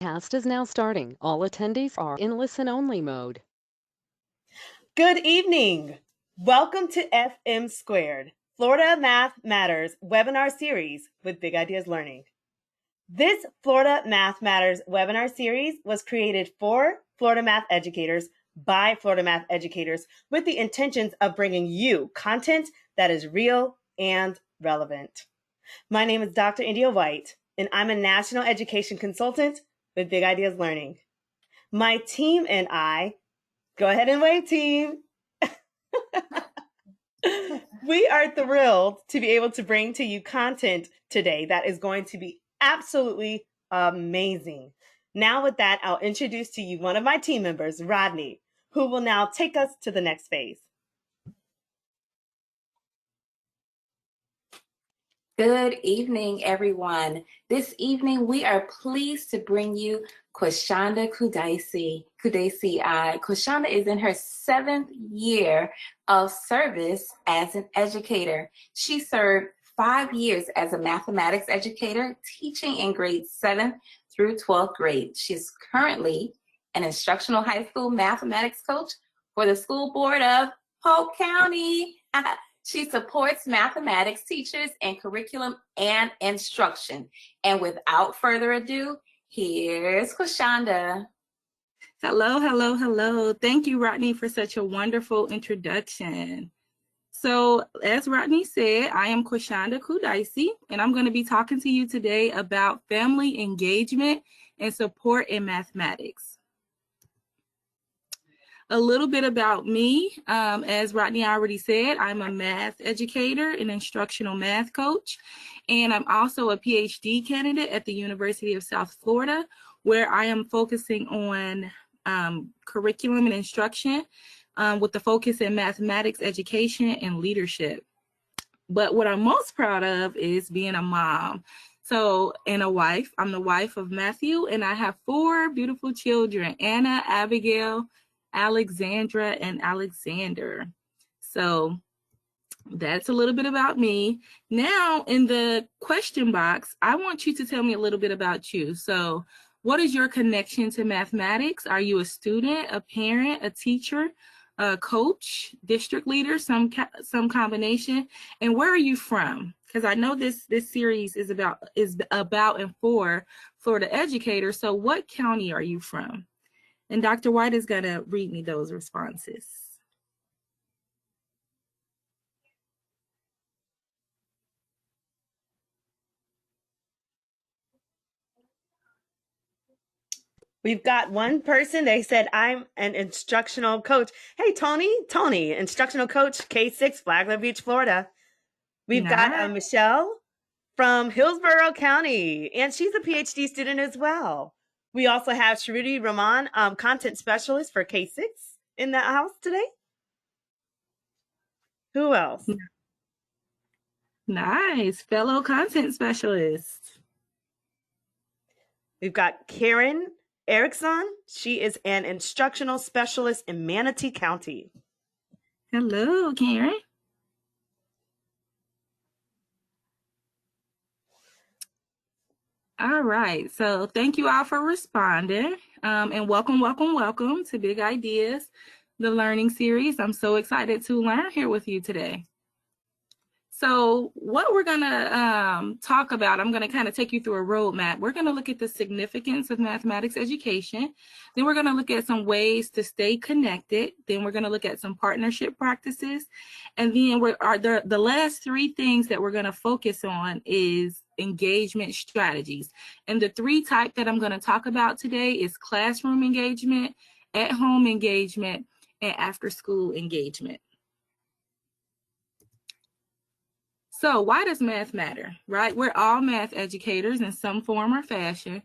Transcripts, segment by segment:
Cast is now starting. All attendees are in listen-only mode. Good evening. Welcome to FM², Florida Math Matters webinar series with Big Ideas Learning. This Florida Math Matters webinar series was created for Florida math educators by Florida math educators with the intentions of bringing you content that is real and relevant. My name is Dr. India White, and I'm a national education consultant with Big Ideas Learning. My team and I, go ahead and wave, team. We are thrilled to be able to bring to you content today that is going to be absolutely amazing. Now with that, I'll introduce to you one of my team members, Rodney, who will now take us to the next phase. Good evening, everyone. This evening, we are pleased to bring you Kwashanda Kudaisi. Kwashanda is in her 7th year of service as an educator. She served 5 years as a mathematics educator, teaching in grades 7th through 12th grade. She's currently an instructional high school mathematics coach for the school board of Polk County. She supports mathematics teachers in curriculum and instruction. And without further ado, here's Kwashanda. Hello, hello, hello. Thank you, Rodney, for such a wonderful introduction. So, as Rodney said, I am Kwashanda Kudaisi, and I'm going to be talking to you today about family engagement and support in mathematics. A little bit about me, as Rodney already said, I'm a math educator and instructional math coach, and I'm also a PhD candidate at the University of South Florida, where I am focusing on curriculum and instruction with the focus in mathematics, education, and leadership. But what I'm most proud of is being a mom. So, and a wife. I'm the wife of Matthew, and I have 4 beautiful children, Anna, Abigail, Alexandra, and Alexander. So that's a little bit about me. Now in the question box, I want you to tell me a little bit about you. So what is your connection to mathematics? Are you a student, a parent, a teacher, a coach, district leader, some combination? And where are you from? Because I know this series is about and for Florida educators. So what county are you from? And Dr. White is going to read me those responses. We've got one person, they said, I'm an instructional coach. Hey, Tony, instructional coach, K6, Flagler Beach, Florida. We've got Michelle from Hillsborough County, and she's a PhD student as well. We also have Shruti Raman, content specialist for K6 in the house today. Who else? Nice, fellow content specialist. We've got Karen Erickson. She is an instructional specialist in Manatee County. Hello, Karen. All right, so thank you all for responding, and welcome to Big Ideas, the learning series. I'm so excited to learn here with you today. So what we're gonna talk about, I'm gonna kind of take you through a roadmap. We're gonna look at the significance of mathematics education. Then we're gonna look at some ways to stay connected. Then we're gonna look at some partnership practices. And then the last 3 things that we're gonna focus on is engagement strategies. And the 3 types that I'm gonna talk about today is classroom engagement, at-home engagement, and after-school engagement. So why does math matter, right? We're all math educators in some form or fashion.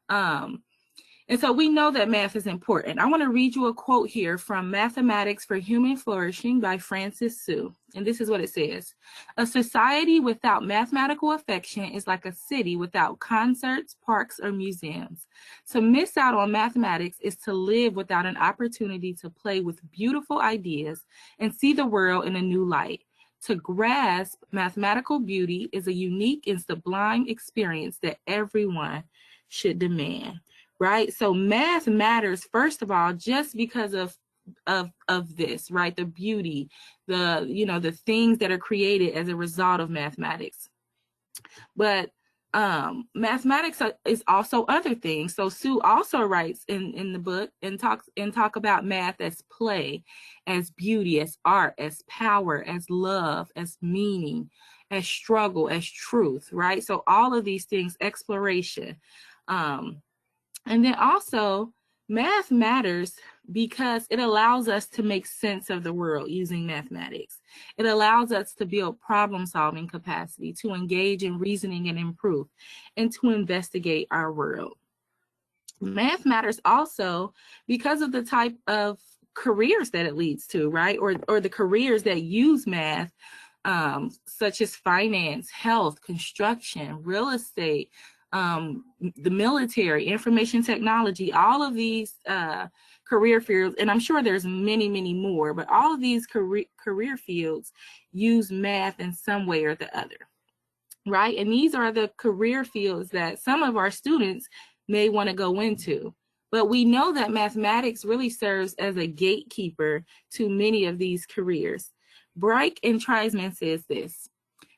And so we know that math is important. I want to read you a quote here from Mathematics for Human Flourishing by Francis Su. And this is what it says. A society without mathematical affection is like a city without concerts, parks, or museums. To miss out on mathematics is to live without an opportunity to play with beautiful ideas and see the world in a new light. To grasp mathematical beauty is a unique and sublime experience that everyone should demand. right? So math matters, first of all, just because of this, right? The beauty, the things that are created as a result of mathematics. But mathematics is also other things. So Sue also writes in the book and talk about math as play, as beauty, as art, as power, as love, as meaning, as struggle, as truth, right? So all of these things, exploration. And then also, math matters because it allows us to make sense of the world using mathematics. It allows us to build problem-solving capacity, to engage in reasoning and improve, and to investigate our world. Math matters also because of the type of careers that it leads to, right? Or the careers that use math, such as finance, health, construction, real estate, the military, information technology, all of these career fields, and I'm sure there's many, many more, but all of these career fields use math in some way or the other, right? And these are the career fields that some of our students may want to go into. But we know that mathematics really serves as a gatekeeper to many of these careers. Bright and Treisman says this: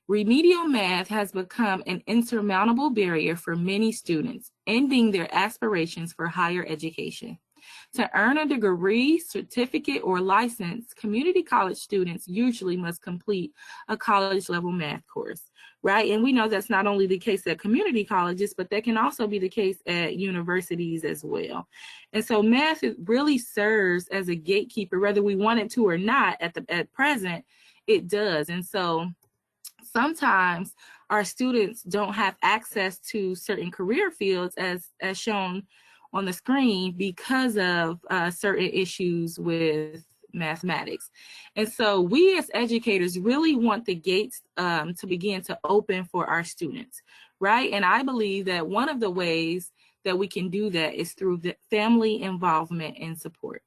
remedial math has become an insurmountable barrier for many students, ending their aspirations for higher education. To earn a degree, certificate, or license, community college students usually must complete a college-level math course, right? And we know that's not only the case at community colleges, but that can also be the case at universities as well. And so math really serves as a gatekeeper, whether we want it to or not. At present, it does. And so sometimes our students don't have access to certain career fields as shown on the screen because of certain issues with mathematics. And so we as educators really want the gates to begin to open for our students, right? And I believe that one of the ways that we can do that is through the family involvement and support.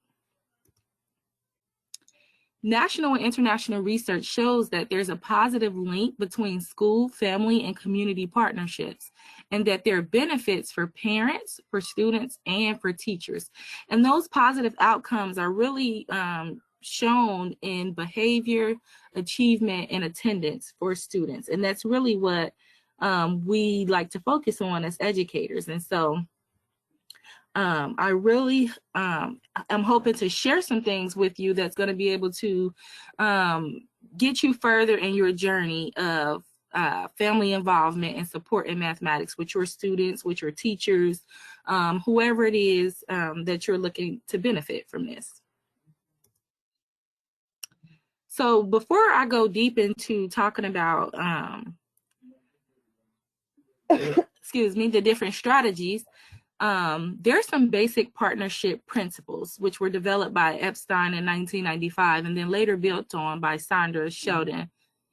National and international research shows that there's a positive link between school, family, and community partnerships, and that there are benefits for parents, for students, and for teachers. And those positive outcomes are really shown in behavior, achievement, and attendance for students. And that's really what we like to focus on as educators. And so I really am hoping to share some things with you that's going to be able to get you further in your journey of family involvement and support in mathematics with your students, with your teachers, whoever it is that you're looking to benefit from this. So before I go deep into talking about, excuse me, the different strategies, there's some basic partnership principles which were developed by Epstein in 1995 and then later built on by Saunders, Sheldon,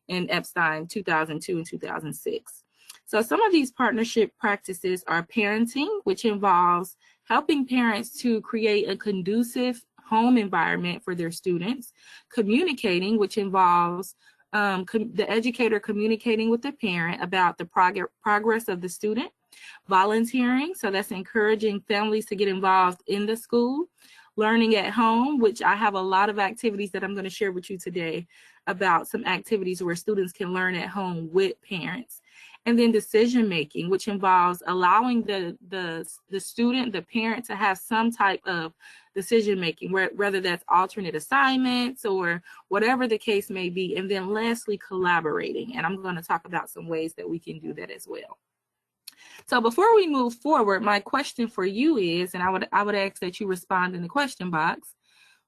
and Epstein 2002 and 2006. So some of these partnership practices are parenting, which involves helping parents to create a conducive home environment for their students; communicating, which involves the educator communicating with the parent about the progress of the student; volunteering, so that's encouraging families to get involved in the school; learning at home, which I have a lot of activities that I'm going to share with you today about some activities where students can learn at home with parents; and then decision making, which involves allowing the student, the parent, to have some type of decision making, whether that's alternate assignments or whatever the case may be. And then lastly, collaborating, and I'm going to talk about some ways that we can do that as well. So before we move forward, my question for you is, and I would ask that you respond in the question box,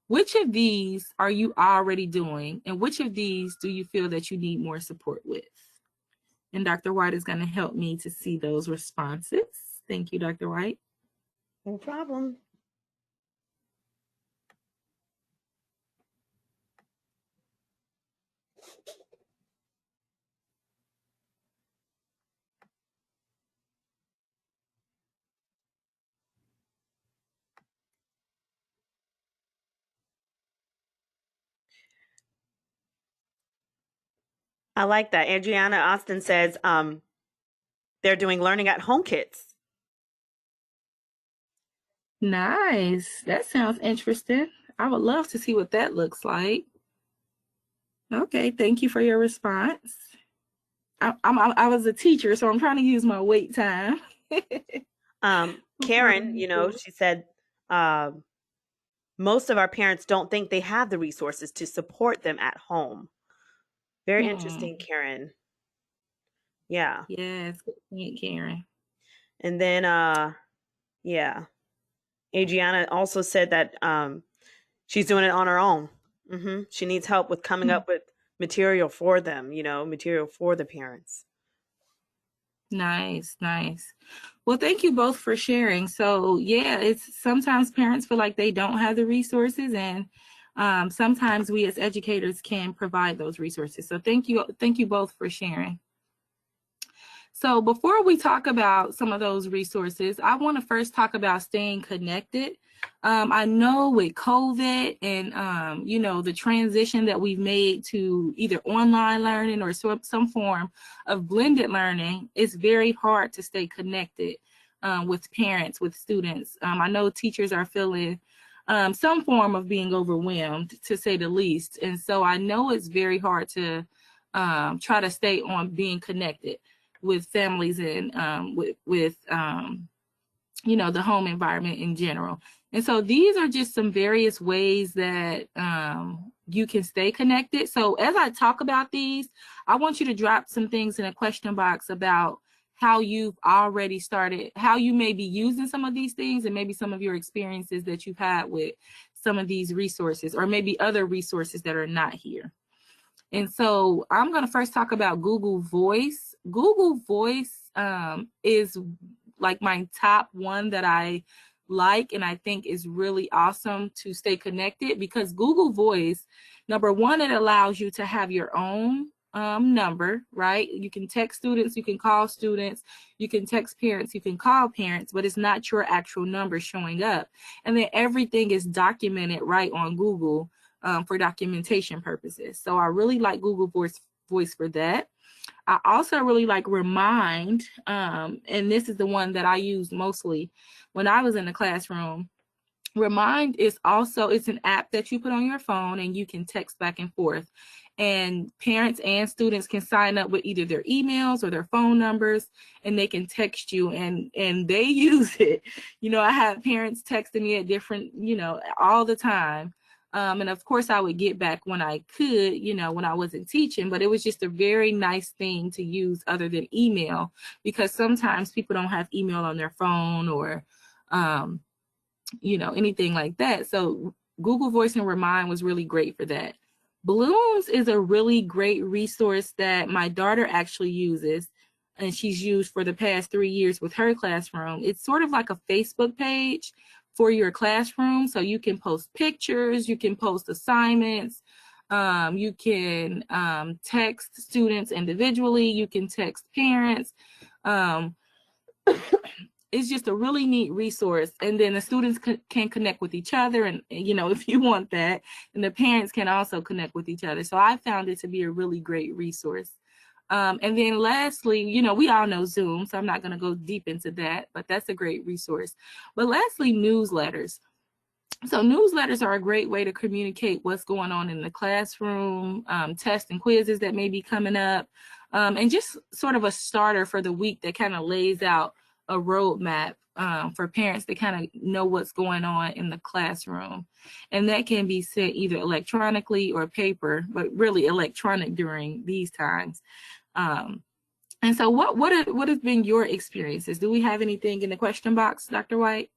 which of these are you already doing, and which of these do you feel that you need more support with? And Dr. White is going to help me to see those responses. Thank you, Dr. White. No problem. I like that. Adriana Austin says they're doing learning at home kits. Nice. That sounds interesting. I would love to see what that looks like. Okay, thank you for your response. I was a teacher, so I'm trying to use my wait time. Karen, she said most of our parents don't think they have the resources to support them at home. Very interesting, Karen. Yeah. Yes, good point, Karen. And then, yeah, Adriana also said that she's doing it on her own. She needs help with coming up with material for them, material for the parents. Nice, nice. Well, thank you both for sharing. So yeah, it's sometimes parents feel like they don't have the resources, and sometimes we as educators can provide those resources. So thank you both for sharing. So before we talk about some of those resources, I want to first talk about staying connected. I know with COVID and, the transition that we've made to either online learning or some form of blended learning, it's very hard to stay connected with parents, with students. I know teachers are feeling some form of being overwhelmed, to say the least. And so I know it's very hard to try to stay on being connected with families and with the home environment in general. And so these are just some various ways that you can stay connected. So as I talk about these, I want you to drop some things in a question box about how you've already started, how you may be using some of these things, and maybe some of your experiences that you've had with some of these resources, or maybe other resources that are not here. And so I'm going to first talk about Google Voice. Google Voice is like my top one that I like and I think is really awesome to stay connected, because Google Voice, number one, it allows you to have your own number, right? You can text students, you can call students, you can text parents, you can call parents, but it's not your actual number showing up. And then everything is documented right on Google for documentation purposes. So I really like Google Voice for that. I also really like Remind, and this is the one that I used mostly when I was in the classroom. Remind is also, it's an app that you put on your phone and you can text back and forth. And parents and students can sign up with either their emails or their phone numbers, and they can text you and they use it. I have parents texting me at different, all the time. And of course I would get back when I could, when I wasn't teaching, but it was just a very nice thing to use other than email, because sometimes people don't have email on their phone or, anything like that. So Google Voice and Remind was really great for that. Blooms is a really great resource that my daughter actually uses, and she's used for the past 3 years with her classroom. It's sort of like a Facebook page for your classroom. So you can post pictures, you can post assignments, you can text students individually, you can text parents. It's just a really neat resource. And then the students can connect with each other, and if you want that, and the parents can also connect with each other. So I found it to be a really great resource. And then lastly, we all know Zoom, so I'm not going to go deep into that, but that's a great resource. But lastly, newsletters. So newsletters are a great way to communicate what's going on in the classroom, tests and quizzes that may be coming up, and just sort of a starter for the week that kind of lays out a roadmap for parents to kind of know what's going on in the classroom. And that can be sent either electronically or paper, but really electronic during these times. And so what has been your experiences? Do we have anything in the question box, Dr. White?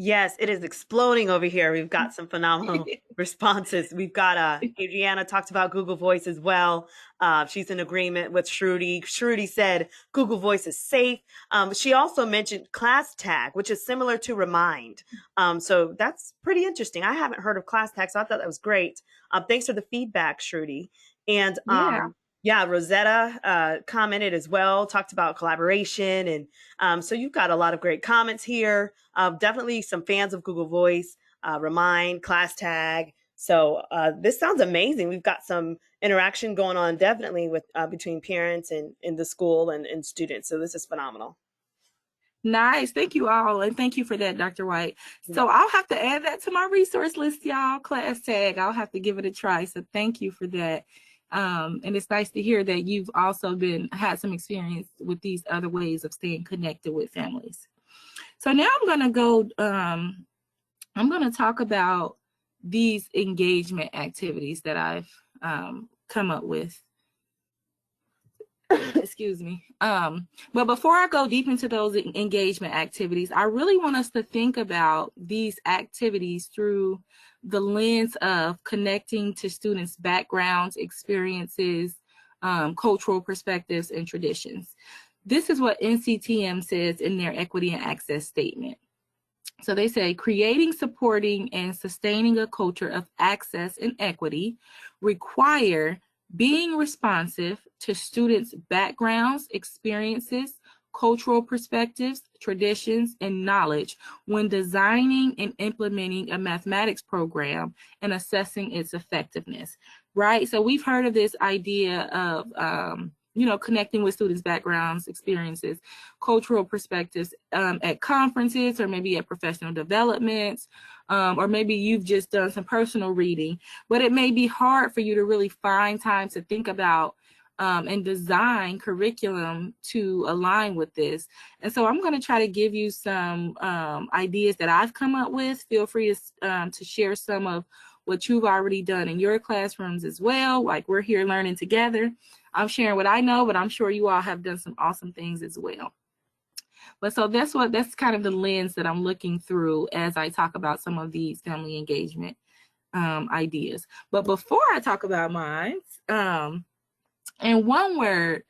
Yes, it is exploding over here. We've got some phenomenal responses. We've got Adriana talked about Google Voice as well. She's in agreement with Shruti. Shruti said Google Voice is safe. She also mentioned Class Tag, which is similar to Remind. So that's pretty interesting. I haven't heard of Class Tag, so I thought that was great. Thanks for the feedback, Shruti. And yeah, Rosetta commented as well, talked about collaboration. And so you've got a lot of great comments here. Definitely some fans of Google Voice, Remind, Class Tag. So this sounds amazing. We've got some interaction going on definitely with between parents and in the school and students. So this is phenomenal. Nice. Thank you all. And thank you for that, Dr. White. So I'll have to add that to my resource list, y'all. Class tag. I'll have to give it a try. So thank you for that. And it's nice to hear that you've also had some experience with these other ways of staying connected with families. So now I'm going to go, I'm going to talk about these engagement activities that I've come up with. Excuse me. But before I go deep into those engagement activities, I really want us to think about these activities through the lens of connecting to students' backgrounds, experiences, cultural perspectives, and traditions. This is what NCTM says in their equity and access statement. So they say, creating, supporting, and sustaining a culture of access and equity require being responsive to students' backgrounds, experiences, cultural perspectives, traditions, and knowledge when designing and implementing a mathematics program and assessing its effectiveness, right? So we've heard of this idea of, connecting with students' backgrounds, experiences, cultural perspectives at conferences or maybe at professional developments, or maybe you've just done some personal reading, but it may be hard for you to really find time to think about and design curriculum to align with this. And so I'm going to try to give you some ideas that I've come up with. Feel free to share some of what you've already done in your classrooms as well. Like, we're here learning together. I'm sharing what I know, but I'm sure you all have done some awesome things as well. But so that's kind of the lens that I'm looking through as I talk about some of these family engagement ideas. But before I talk about mine, in one word,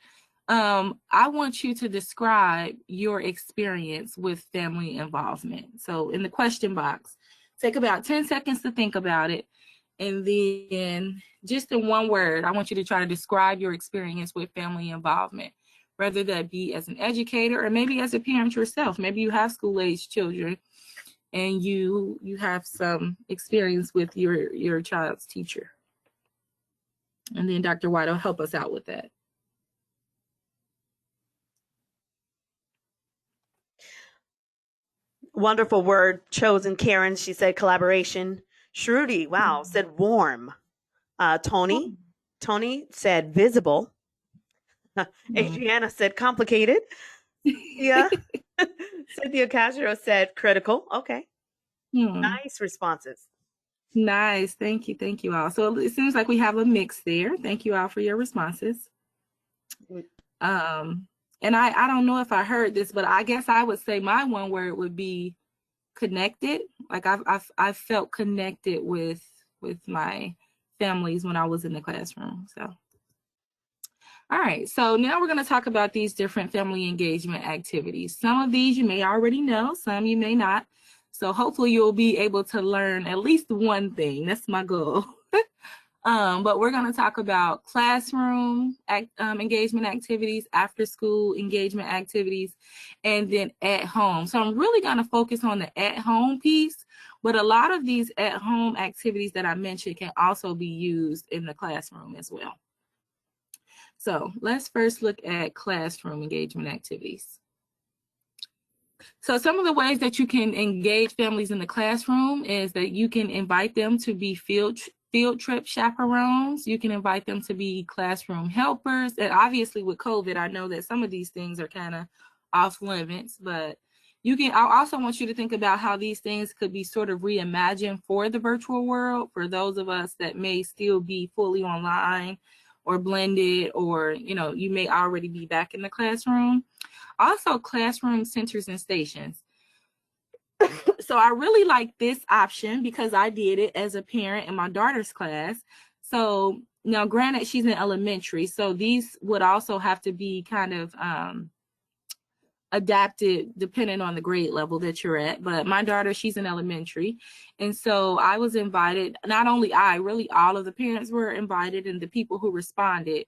I want you to describe your experience with family involvement. So in the question box, take about 10 seconds to think about it. And then just in one word, I want you to try to describe your experience with family involvement, whether that be as an educator or maybe as a parent yourself. Maybe you have school-aged children and you have some experience with your child's teacher. And then Dr. White will help us out with that. Wonderful word chosen, Karen. She said collaboration. Shruti, wow, said warm. Tony said visible. Adriana said complicated. Yeah. Cynthia Castro said critical. Okay. Nice responses. Nice. Thank you all. So it seems like we have a mix there. Thank you all for your responses. And I don't know if I heard this, but I guess I would say my one word would be connected. Like I've felt connected with my families when I was in the classroom. So, all right. So now we're going to talk about these different family engagement activities. Some of these you may already know, some you may not. So hopefully you'll be able to learn at least one thing. That's my goal. But we're going to talk about classroom engagement activities, after school engagement activities, and then at home. So I'm really going to focus on the at home piece, but a lot of these at home activities that I mentioned can also be used in the classroom as well. So let's first look at classroom engagement activities. So some of the ways that you can engage families in the classroom is that you can invite them to be field trip chaperones. You can invite them to be classroom helpers. And obviously with COVID, I know that some of these things are kind of off limits, but I also want you to think about how these things could be sort of reimagined for the virtual world, for those of us that may still be fully online or blended, or, you may already be back in the classroom. Also, classroom centers and stations. So I really like this option because I did it as a parent in my daughter's class. So now, granted, she's in elementary, so these would also have to be kind of adapted depending on the grade level that you're at. But my daughter, she's in elementary. And so I was invited, not only really all of the parents were invited, and the people who responded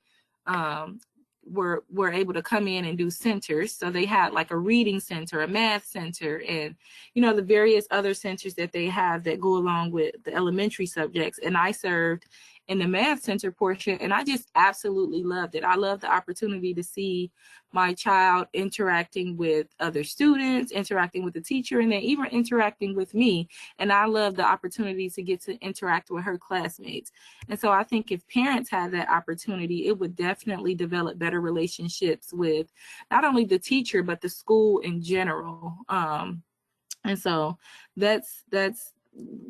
were able to come in and do centers. So they had like a reading center, a math center, and the various other centers that they have that go along with the elementary subjects. And I served in the math center portion, and I just absolutely loved it. I love the opportunity to see my child interacting with other students, interacting with the teacher, and then even interacting with me. And I love the opportunity to get to interact with her classmates. And so I think if parents had that opportunity, it would definitely develop better relationships with not only the teacher, but the school in general. And so that's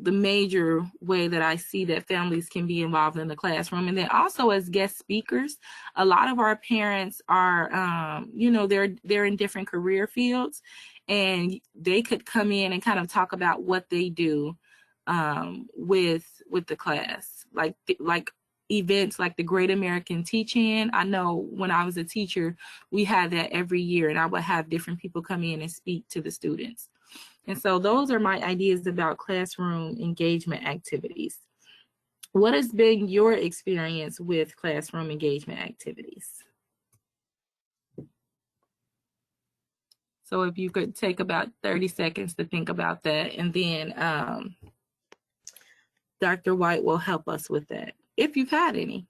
the major way that I see that families can be involved in the classroom. And then also as guest speakers, a lot of our parents are, you know, they're in different career fields, and they could come in and kind of talk about what they do with the class, like events like the Great American Teach-In. I know when I was a teacher, we had that every year, and I would have different people come in and speak to the students. And so those are my ideas about classroom engagement activities. What has been your experience with classroom engagement activities? So if you could take about 30 seconds to think about that, and then Dr. White will help us with that, if you've had any.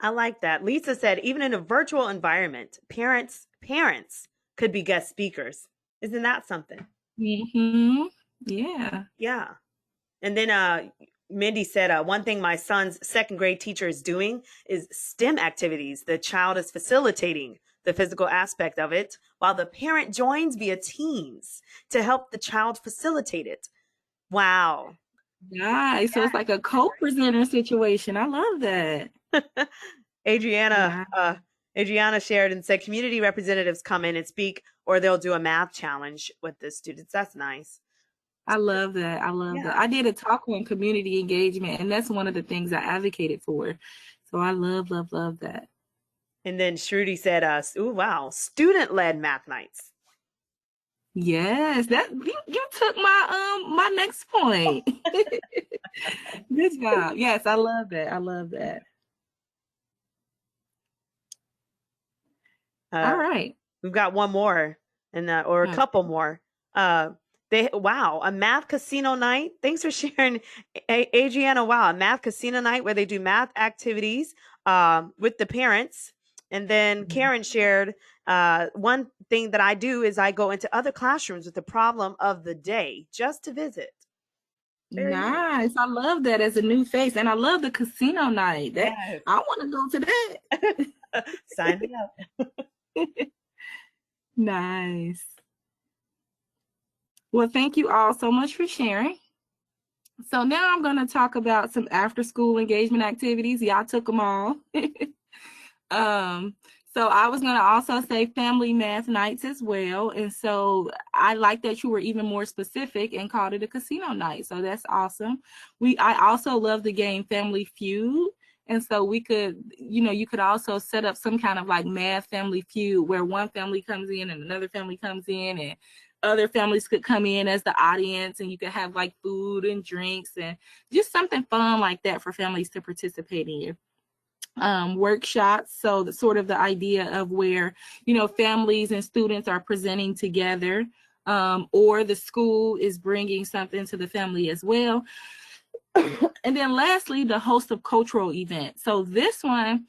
I like that. Lisa said, even in a virtual environment, parents could be guest speakers. Isn't that something? Mm-hmm. Yeah. Yeah. And then Mindy said, one thing my son's second grade teacher is doing is STEM activities. The child is facilitating the physical aspect of it, while the parent joins via Teams to help the child facilitate it. Wow. Nice. So it's like a co-presenter situation. I love that. Adriana shared and said community representatives come in and speak, or they'll do a math challenge with the students. That's nice. I love that. I love that. I did a talk on community engagement, and that's one of the things I advocated for. So I love, love, love that. And then Shruti said, "Ooh, wow, student-led math nights." Yes, that you took my my next point. Good job. Yes, I love that. I love that. All right. We've got one more, and or a couple more. A math casino night. Thanks for sharing, Adriana. Wow, a math casino night where they do math activities with the parents. And then Karen shared, one thing that I do is I go into other classrooms with the problem of the day just to visit. Very nice. I love that as a new face. And I love the casino night. That yes. I want to go to that. Sign me up. Nice. Well, thank you all so much for sharing. So now I'm going to talk about some after school engagement activities. Y'all took them all. So I was going to also say family math nights as well. And so I like that you were even more specific and called it a casino night. So that's awesome. I also love the game Family Feud. And so we could, you could also set up some kind of like math family feud where one family comes in and another family comes in, and other families could come in as the audience, and you could have like food and drinks and just something fun like that for families to participate in. Workshops, so the sort of the idea of where families and students are presenting together, or the school is bringing something to the family as well. And then lastly, the host of cultural events. So this one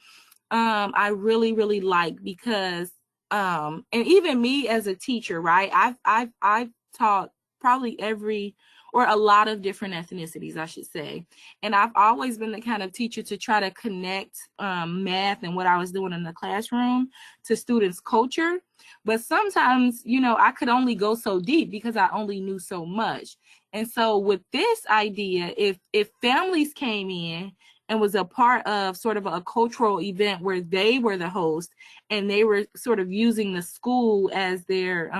I really, really like because and even me as a teacher, right, I've taught probably a lot of different ethnicities, I should say. And I've always been the kind of teacher to try to connect math and what I was doing in the classroom to students' culture. But sometimes, I could only go so deep because I only knew so much. And so with this idea, if families came in and was a part of sort of a cultural event where they were the host and they were sort of using the school as their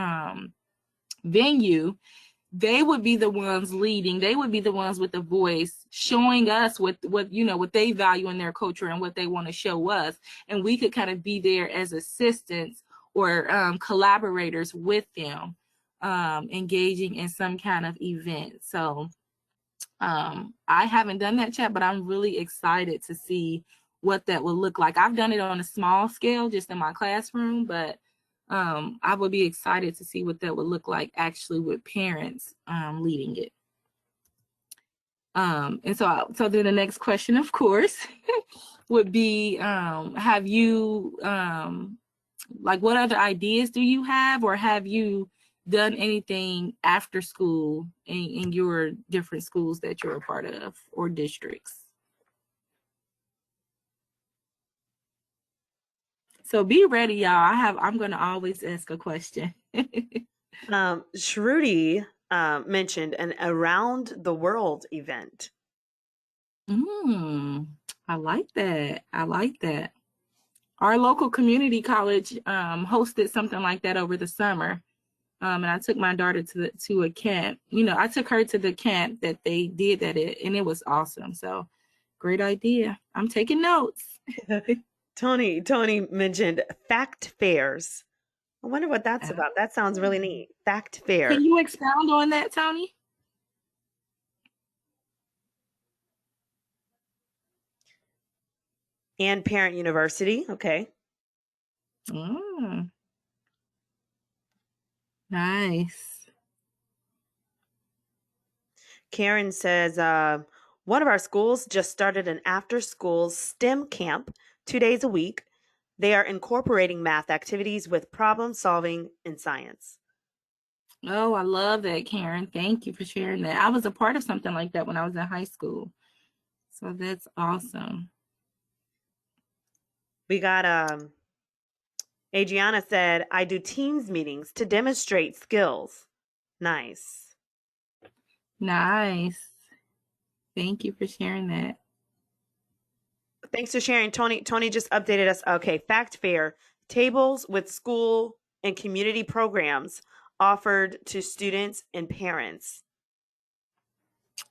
venue, they would be the ones leading. They would be the ones with the voice, showing us what they value in their culture and what they want to show us. And we could kind of be there as assistants or collaborators with them, engaging in some kind of event. So I haven't done that yet, but I'm really excited to see what that will look like. I've done it on a small scale, just in my classroom, but I would be excited to see what that would look like actually with parents leading it. And so then the next question, of course, would be, have you, like, what other ideas do you have, or have you done anything after school in your different schools that you're a part of or districts? So be ready, y'all. I'm going to always ask a question. Shruti mentioned an around the world event. I like that. I like that. Our local community college hosted something like that over the summer. And I took my daughter to a camp. You know, I took her to the camp that they did that at, and it was awesome. So great idea. I'm taking notes. Tony mentioned fact fairs. I wonder what that's about. That sounds really neat. Fact fair. Can you expound on that, Tony? And Parent University. Okay. Nice. Karen says, one of our schools just started an after-school STEM camp 2 days a week. They are incorporating math activities with problem solving in science. Oh, I love that, Karen. Thank you for sharing that. I was a part of something like that when I was in high school. So that's awesome. We got Adriana said, I do Teams meetings to demonstrate skills. Nice. Nice. Thank you for sharing that. Thanks for sharing. Tony just updated us. Okay, fact fair. Tables with school and community programs offered to students and parents.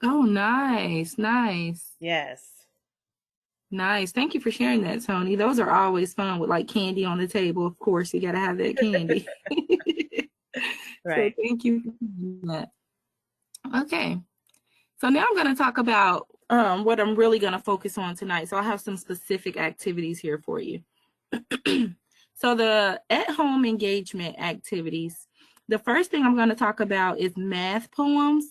Oh, nice. Nice. Yes. Nice. Thank you for sharing that, Tony. Those are always fun with like candy on the table. Of course, you got to have that candy. Right. So thank you for that. Okay. So now I'm going to talk about what I'm really going to focus on tonight. So I have some specific activities here for you. So the at-home engagement activities, the first thing I'm going to talk about is math poems.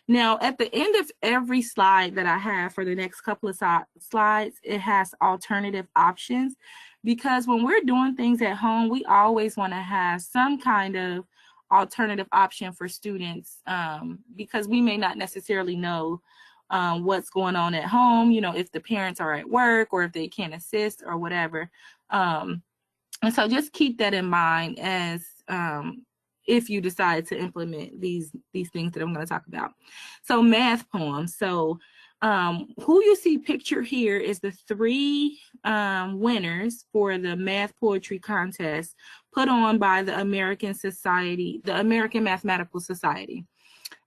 Now, at the end of every slide that I have for the next couple of slides, it has alternative options, because when we're doing things at home, we always want to have some kind of alternative option for students, because we may not necessarily know what's going on at home, you know, if the parents are at work or if they can't assist or whatever. And so just keep that in mind as if you decide to implement these things that I'm going to talk about. So math poems. So who you see pictured here is the 3 winners for the math poetry contest put on by the American Mathematical Society.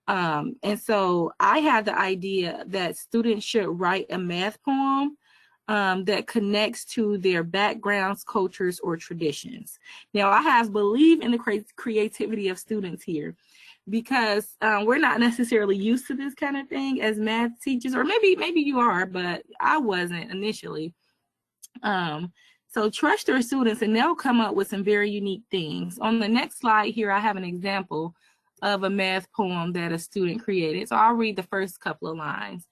And so I had the idea that students should write a math poem that connects to their backgrounds, cultures, or traditions. Now, I believe in the creativity of students here, because we're not necessarily used to this kind of thing as math teachers, or maybe you are, but I wasn't initially. So trust your students and they'll come up with some very unique things. On the next slide here, I have an example of a math poem that a student created. So I'll read the first couple of lines.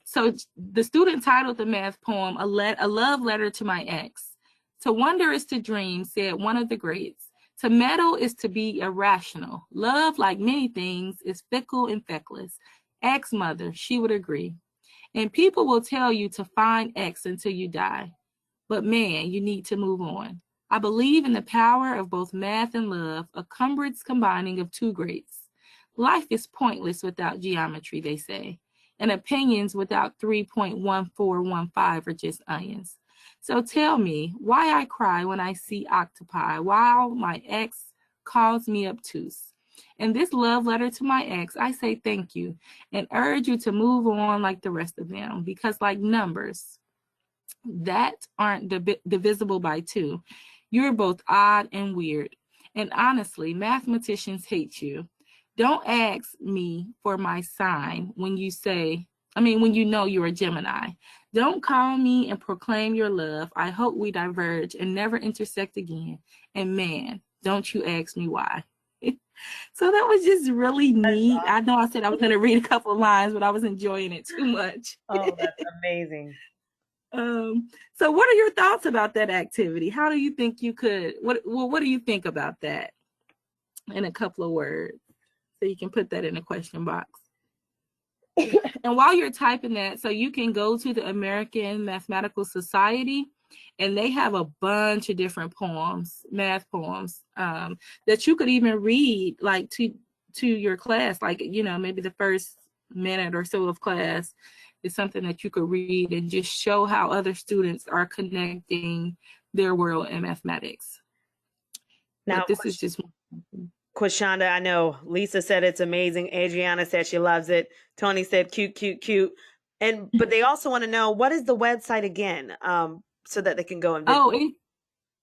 So the student titled the math poem, A Love Letter to My Ex. To wonder is to dream, said one of the greats. To meddle is to be irrational. Love, like many things, is fickle and feckless. Ex-mother, she would agree. And people will tell you to find X until you die. But man, you need to move on. I believe in the power of both math and love, a cumbrous combining of 2 greats. Life is pointless without geometry, they say. And opinions without 3.1415 are just onions. So tell me why I cry when I see octopi, while my ex calls me obtuse. In this love letter to my ex, I say thank you and urge you to move on like the rest of them, because like numbers that aren't divisible by 2, you're both odd and weird. And honestly, mathematicians hate you. Don't ask me for my sign when you say when you know you're a Gemini. Don't call me and proclaim your love. I hope we diverge and never intersect again. And man, don't you ask me why. So that was just really neat. I know I said I was going to read a couple of lines, but I was enjoying it too much. Oh, that's amazing. So what are your thoughts about that activity? How do you think you could, what do you think about that in a couple of words? So you can put that in the question box. And while you're typing that, so you can go to the American Mathematical Society, and they have a bunch of different poems, math poems, that you could even read like to your class, like, maybe the first minute or so of class is something that you could read and just show how other students are connecting their world in mathematics. Now, but this is just Quashonda, I know Lisa said it's amazing. Adriana said she loves it. Tony said cute, cute, cute. But they also want to know, what is the website again, so that they can go and visit.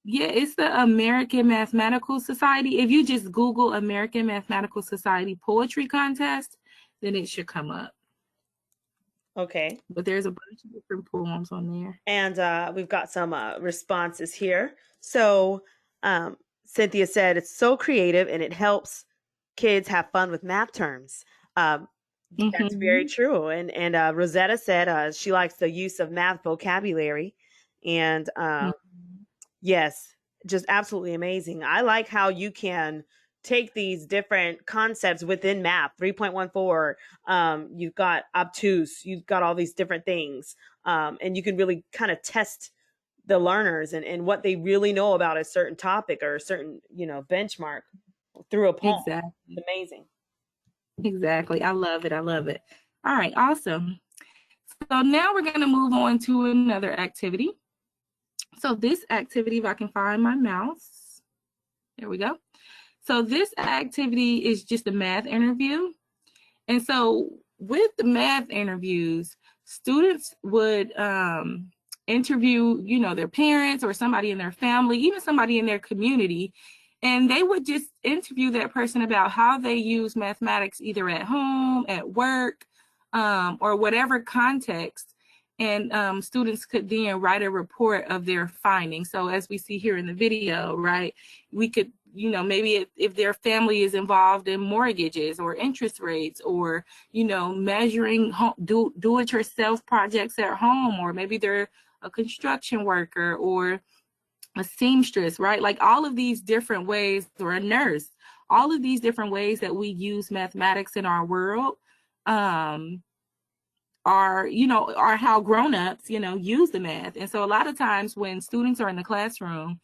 It's the American Mathematical Society. If you just Google American Mathematical Society Poetry Contest, then it should come up. Okay. But there's a bunch of different poems on there. And we've got some responses here. So Cynthia said, it's so creative and it helps kids have fun with math terms. That's very true. And Rosetta said she likes the use of math vocabulary. And yes, just absolutely amazing. I like how you can take these different concepts within math, 3.14, you've got obtuse, you've got all these different things. And you can really kind of test the learners and what they really know about a certain topic or a certain, benchmark through a poem. Exactly. It's amazing. Exactly. I love it. I love it. All right. Awesome. So now we're going to move on to another activity. So this activity, if I can find my mouse, there we go. So this activity is just a math interview. And so with the math interviews, students would interview, their parents or somebody in their family, even somebody in their community, and they would just interview that person about how they use mathematics either at home, at work, or whatever context. And students could then write a report of their findings. So as we see here in the video, right, we could, maybe if their family is involved in mortgages or interest rates or, measuring do-it-yourself projects at home, or maybe they're a construction worker or a seamstress, right? Like all of these different ways, or a nurse, all of these different ways that we use mathematics in our world, are how grown-ups, use the math. And so a lot of times when students are in the classroom,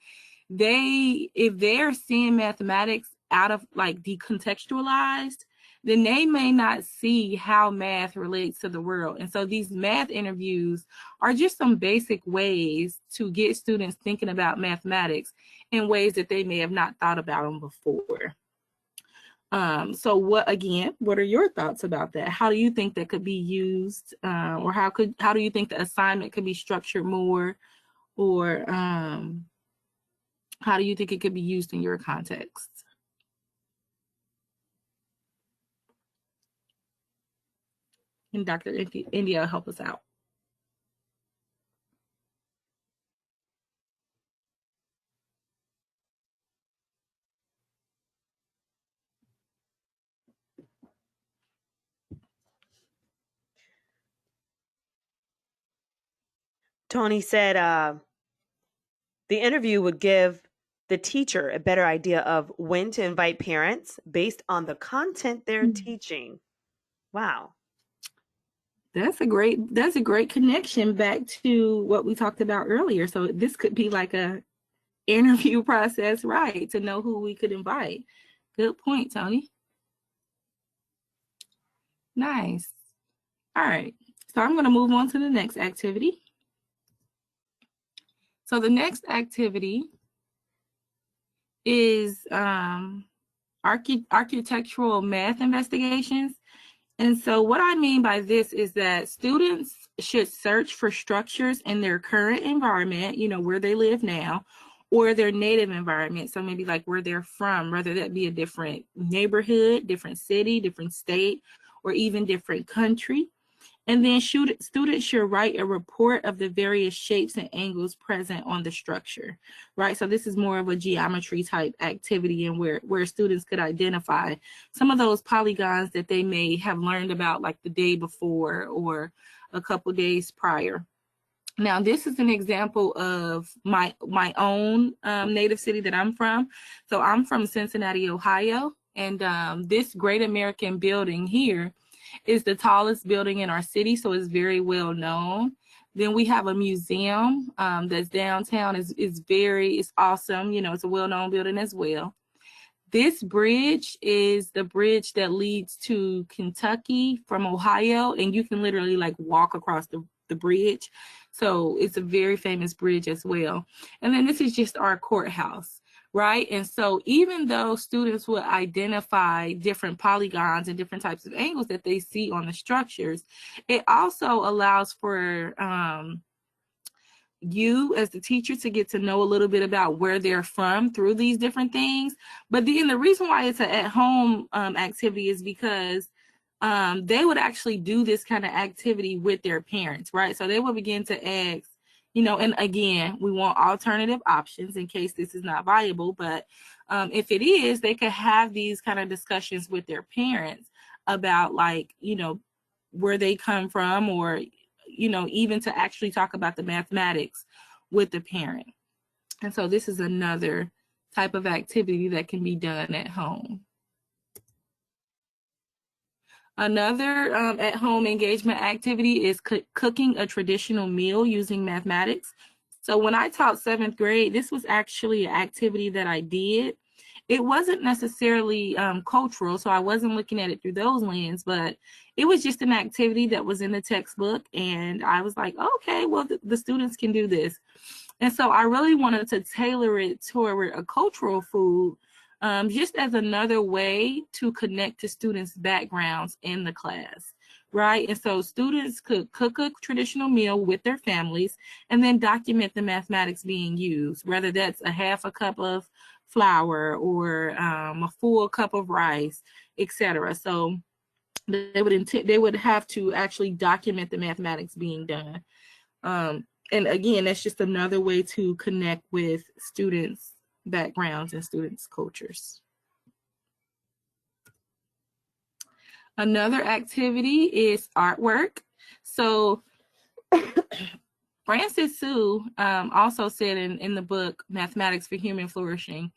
if they're seeing mathematics out of like decontextualized, then they may not see how math relates to the world. And so these math interviews are just some basic ways to get students thinking about mathematics in ways that they may have not thought about them before. So what are your thoughts about that? How do you think that could be used, or how do you think the assignment could be structured more, or how do you think it could be used in your context? And Dr. India will help us out. Tony said the interview would give the teacher a better idea of when to invite parents based on the content they're teaching. Wow. That's a great connection back to what we talked about earlier. So this could be like a interview process, right, to know who we could invite. Good point, Tony. Nice. All right. So I'm going to move on to the next activity. So the next activity is architectural math investigations. And so what I mean by this is that students should search for structures in their current environment, where they live now, or their native environment. So maybe like where they're from, whether that be a different neighborhood, different city, different state, or even different country. And then students should write a report of the various shapes and angles present on the structure, right? So this is more of a geometry type activity, and where students could identify some of those polygons that they may have learned about like the day before or a couple days prior. Now, this is an example of my own native city that I'm from. So I'm from Cincinnati, Ohio, and this Great American building here is the tallest building in our city, so it's very well known. Then we have a museum that's downtown. It's awesome. You know, it's a well-known building as well. This bridge is the bridge that leads to Kentucky from Ohio, and you can literally like walk across the bridge. So it's a very famous bridge as well. And then this is just our courthouse, right? And so even though students will identify different polygons and different types of angles that they see on the structures, it also allows for you as the teacher to get to know a little bit about where they're from through these different things. But then the reason why it's an at-home activity is because they would actually do this kind of activity with their parents, right? So they will begin to ask, you know, and again, we want alternative options in case this is not viable, but if it is, they could have these kind of discussions with their parents about, like, you know, where they come from, or, you know, even to actually talk about the mathematics with the parent. And so this is another type of activity that can be done at home. Another at-home engagement activity is cooking a traditional meal using mathematics. So when I taught 7th grade, this was actually an activity that I did. It wasn't necessarily cultural, so I wasn't looking at it through those lenses, but it was just an activity that was in the textbook, and I was like, okay, well, the students can do this. And so I really wanted to tailor it toward a cultural food, just as another way to connect to students' backgrounds in the class, right? And so students could cook a traditional meal with their families and then document the mathematics being used, whether that's a half a cup of flour or a full cup of rice, etc. So they would have to actually document the mathematics being done. And again, that's just another way to connect with students' backgrounds and students' cultures. Another activity is artwork. So Francis Su also said in the book, Mathematics for Human Flourishing,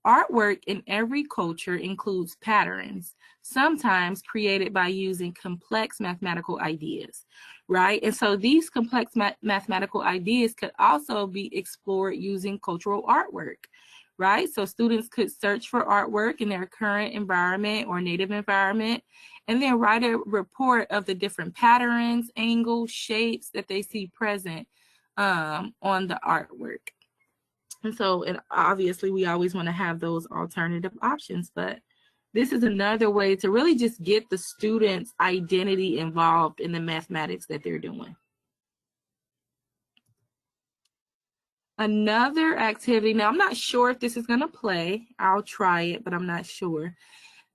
artwork in every culture includes patterns, sometimes created by using complex mathematical ideas, right? And so these complex mathematical ideas could also be explored using cultural artwork, right? So students could search for artwork in their current environment or native environment, and then write a report of the different patterns, angles, shapes that they see present on the artwork. And so, and obviously we always want to have those alternative options, but this is another way to really just get the students' identity involved in the mathematics that they're doing. Another activity, now I'm not sure if this is going to play. I'll try it, but I'm not sure.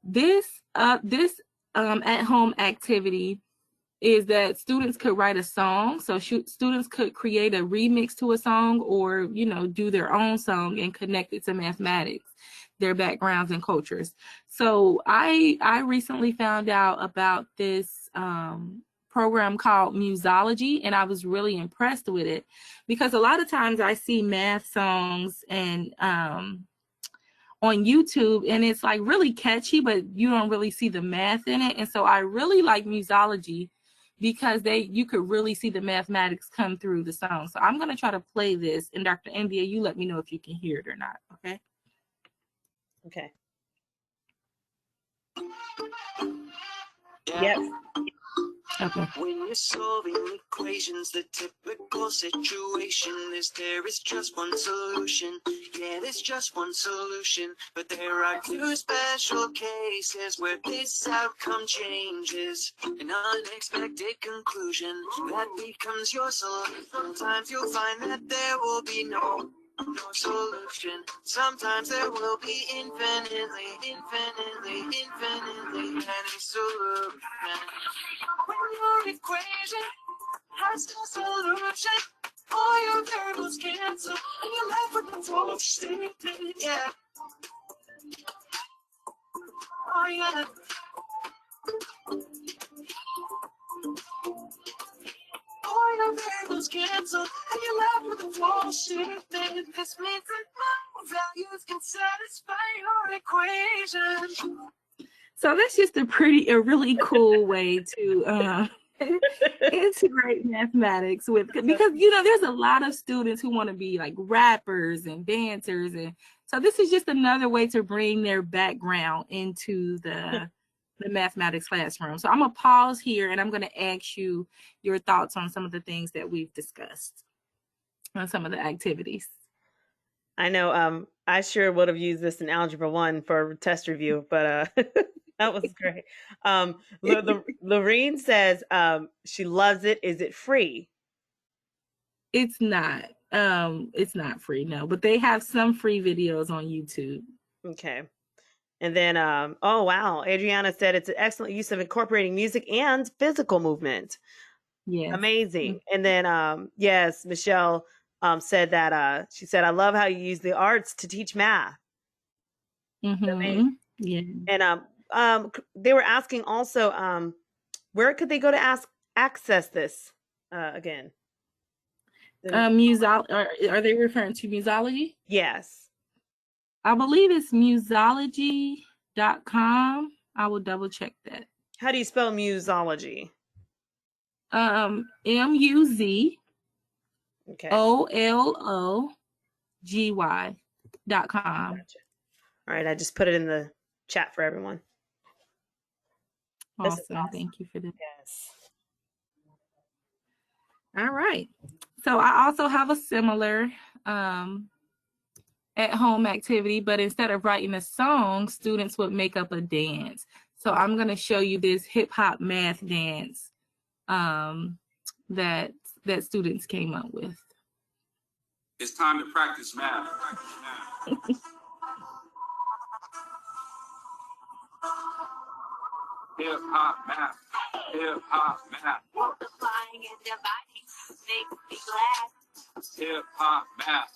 This at-home activity is that students could write a song. So students could create a remix to a song, or, you know, do their own song and connect it to mathematics, their backgrounds and cultures. So I recently found out about this program called Museology, and I was really impressed with it, because a lot of times I see math songs and on YouTube, and it's like really catchy, but you don't really see the math in it. And so I really like Museology because you could really see the mathematics come through the song. So I'm going to try to play this, and Dr. India, you let me know if you can hear it or not, okay? Okay. Yep. Okay. When you're solving equations, the typical situation is there is just one solution. Yeah, there's just one solution. But there are two special cases where this outcome changes. An unexpected conclusion that becomes your solution. Sometimes you'll find that there will be no no solution. Sometimes there will be infinitely many solutions. When your equation has no solution, all your variables cancel, and you're left with the total statement. Yeah. Oh yeah. All your variables cancel, and you're left with a total statement. This means that no values can satisfy your equation. So that's just a really cool way to integrate mathematics with, because there's a lot of students who want to be like rappers and dancers, and so this is just another way to bring their background into the mathematics classroom. So I'm gonna pause here and I'm gonna ask you your thoughts on some of the things that we've discussed on some of the activities. I know I sure would have used this in Algebra 1 for test review, but that was great. Lorene says she loves it. Is it free? It's not. It's not free, no, but they have some free videos on YouTube. Okay. And then, oh, wow. Adriana said it's an excellent use of incorporating music and physical movement. Yes. Amazing. And then, yes, Michelle said that she said, I love how you use the arts to teach math. Mm-hmm. Yeah. And they were asking also, where could they go to access this again? Are they referring to Museology? Yes. I believe it's museology.com. I will double check that. How do you spell Museology? MUZOLOGY.com. Gotcha. All right, I just put it in the chat for everyone. Awesome. Thank you for that. Yes. All right. So I also have a similar at-home activity, but instead of writing a song, students would make up a dance. So I'm going to show you this hip-hop math dance that students came up with. It's time to practice math. Hip-hop math. Hip-hop math. Multiplying and dividing makes me glad. Hip-hop math.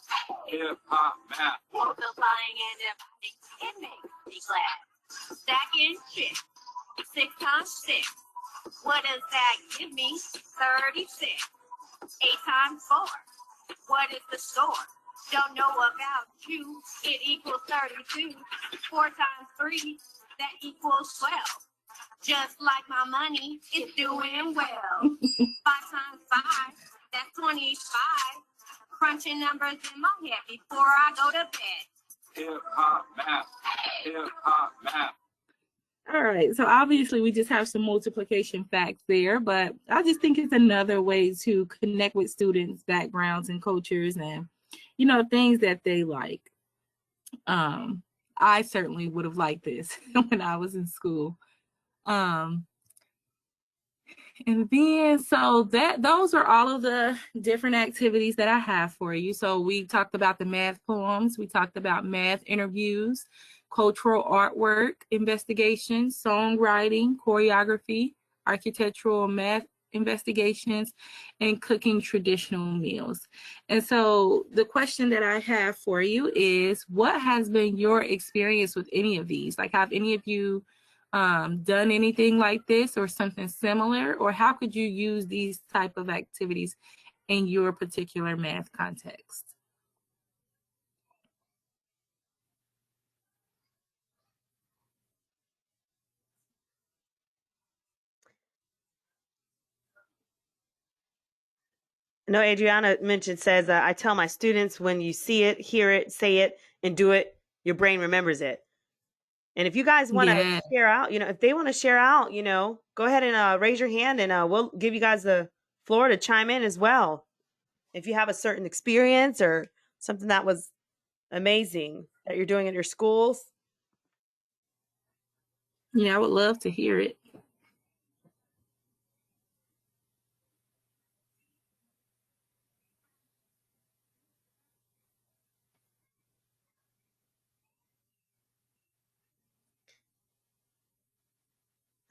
Hip-hop math. Multiplying and dividing, it makes me glad. Stacking shit. 6 times 6. What does that give me? 36. 8 times 4. What is the score? Don't know about you. It equals 32. 4 times 3. That equals 12. Just like my money, it's doing well. 5 times 5. That's 25. Crunching numbers in my head before I go to bed. Hip-hop math. Hip-hop math. All right, so obviously we just have some multiplication facts there, but I just think it's another way to connect with students' backgrounds and cultures and, things that they like. I certainly would have liked this when I was in school. And then, so those are all of the different activities that I have for you. So we talked about the math poems, we talked about math interviews, cultural artwork investigations, songwriting, choreography, architectural math investigations, and cooking traditional meals. And so the question that I have for you is, what has been your experience with any of these? Like, have any of you done anything like this or something similar? Or how could you use these type of activities in your particular math context? No, Adriana says, I tell my students, when you see it, hear it, say it, and do it, your brain remembers it. And if you guys want to share out, if they want to share out, go ahead and raise your hand, and we'll give you guys the floor to chime in as well. If you have a certain experience or something that was amazing that you're doing at your schools. Yeah, I would love to hear it.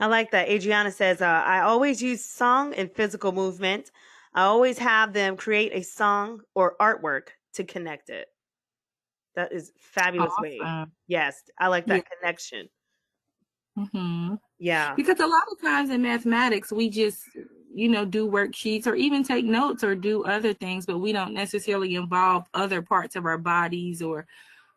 I like that. Adriana says, I always use song and physical movement. I always have them create a song or artwork to connect it. That is fabulous way. Awesome. Yes, I like Yeah. that connection. Mm-hmm. Yeah. Because a lot of times in mathematics, we just, do worksheets or even take notes or do other things, but we don't necessarily involve other parts of our bodies or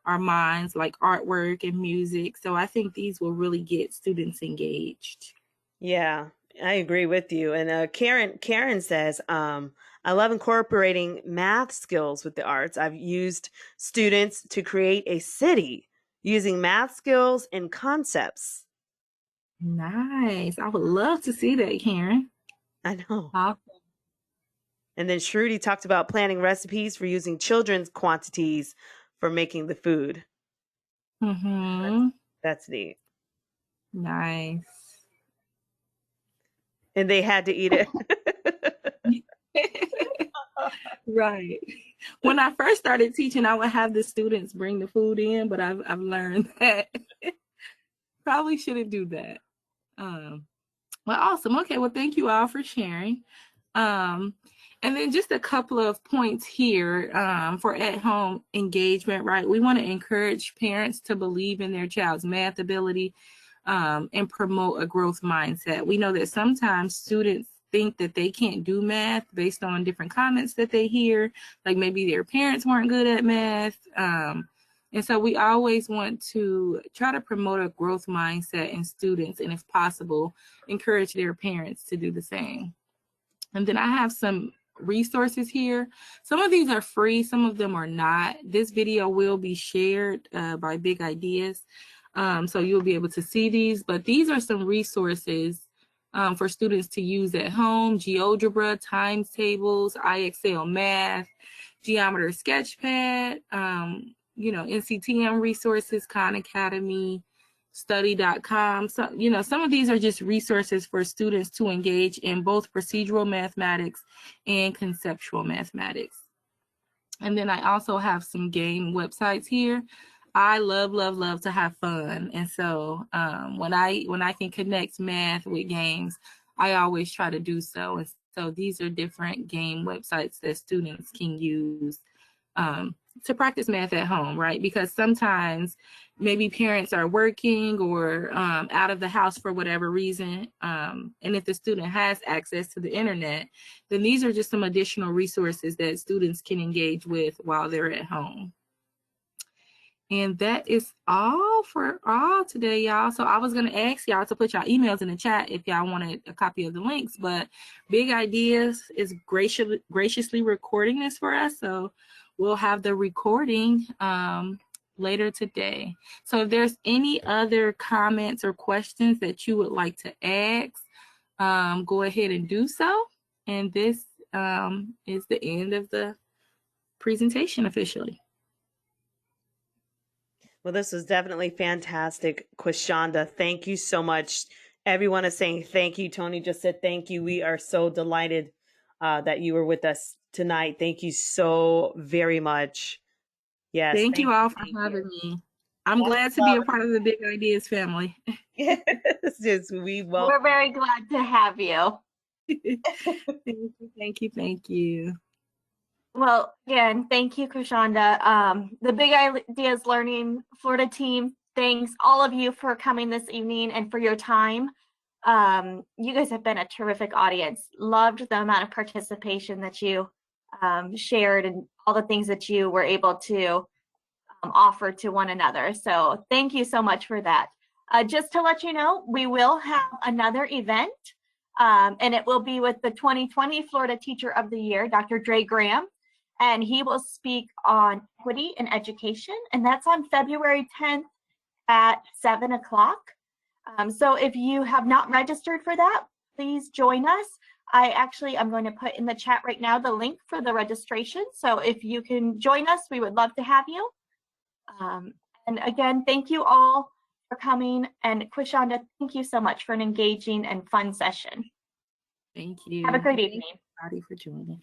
our minds, like artwork and music. So I think these will really get students engaged. Yeah, I agree with you. And Karen says, I love incorporating math skills with the arts. I've used students to create a city using math skills and concepts. Nice. I would love to see that, Karen. I know. Awesome. And then Shruti talked about planning recipes for using children's quantities for making the food. Mm-hmm. That's neat. Nice. And they had to eat it. Right. When I first started teaching, I would have the students bring the food in, but I've learned that probably shouldn't do that. Well, awesome. Okay, well, thank you all for sharing. And then just a couple of points here for at-home engagement, right? We want to encourage parents to believe in their child's math ability and promote a growth mindset. We know that sometimes students think that they can't do math based on different comments that they hear, like maybe their parents weren't good at math. And so we always want to try to promote a growth mindset in students, and if possible, encourage their parents to do the same. And then I have some resources here. Some of these are free, some of them are not. This video will be shared by Big Ideas, so you'll be able to see these, but these are some resources for students to use at home: GeoGebra, times tables, iExcel Math, Geometer Sketchpad, NCTM resources, Khan Academy, study.com. So, some of these are just resources for students to engage in both procedural mathematics and conceptual mathematics. And then I also have some game websites here. I love to have fun. And so when I can connect math with games, I always try to do so. And so these are different game websites that students can use to practice math at home, right? Because sometimes maybe parents are working or out of the house for whatever reason. And if the student has access to the internet, then these are just some additional resources that students can engage with while they're at home. And that is all for all today, y'all. So I was going to ask y'all to put y'all emails in the chat if y'all wanted a copy of the links, but Big Ideas is graciously recording this for us. So we'll have the recording later today. So if there's any other comments or questions that you would like to ask, go ahead and do so. And this is the end of the presentation officially. Well, this was definitely fantastic, Kwashonda. Thank you so much. Everyone is saying thank you. Tony just said thank you. We are so delighted that you were with us tonight. Thank you so very much. Yes. Thank you all for having me. I'm glad to be a part of the Big Ideas family. Yes, We're very glad to have you. Thank you. Well, again, thank you, Kwashonda. The Big Ideas Learning Florida team, thanks all of you for coming this evening and for your time. You guys have been a terrific audience. Loved the amount of participation that you shared and all the things that you were able to offer to one another. So thank you so much for that. Just to let you know, we will have another event, and it will be with the 2020 Florida Teacher of the Year, Dr. Dre Graham. And he will speak on equity in education, and that's on February 10th at 7 o'clock. So if you have not registered for that, please join us. I'm going to put in the chat right now the link for the registration. So if you can join us, we would love to have you. And again, thank you all for coming. And Kwashonda, thank you so much for an engaging and fun session. Thank you. Have a great evening. Thank you, everybody, for joining.